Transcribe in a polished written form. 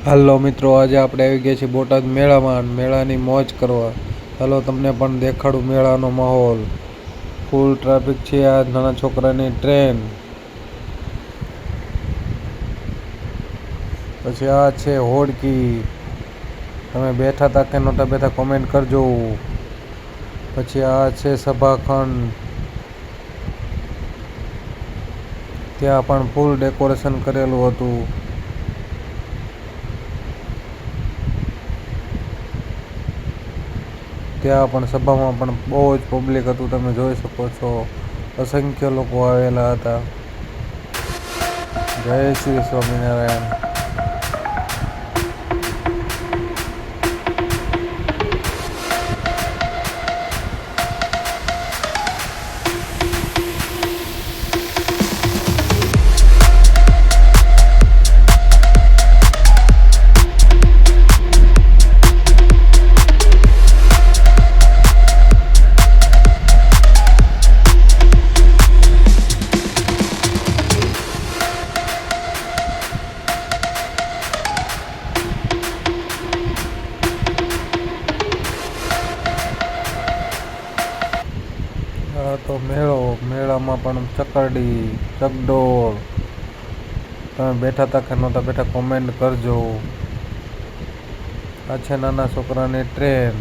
હાલો મિત્રો, આજે આપણે આવી ગયા છીએ બોટાદ મેળામાં, મેળાની મોજ કરવા. ચાલો તમને પણ દેખાડું મેળાનો માહોલ. ફૂલ ટ્રાફિક છે. આ નાના છોકરાની ટ્રેન, પછી આ છે હોડકી. તમે બેઠા હતા કે નહોતા બેઠા કોમેન્ટ કરજો. પછી આ છે સભાખંડ, ત્યાં પણ ફૂલ ડેકોરેશન કરેલું હતું. ત્યાં પણ સભામાં પણ બહુ જ પબ્લિક હતું, તમે જોઈ શકો છો. અસંખ્ય લોકો આવેલા હતા. જય શ્રી સ્વામિનારાયણ. આ તો મેળામાં પણ ચકરડી, ચકડોળ. તમે બેઠા હતા કે નહોતા બેઠા કોમેન્ટ કરજો. આ છે નાના છોકરાની ટ્રેન.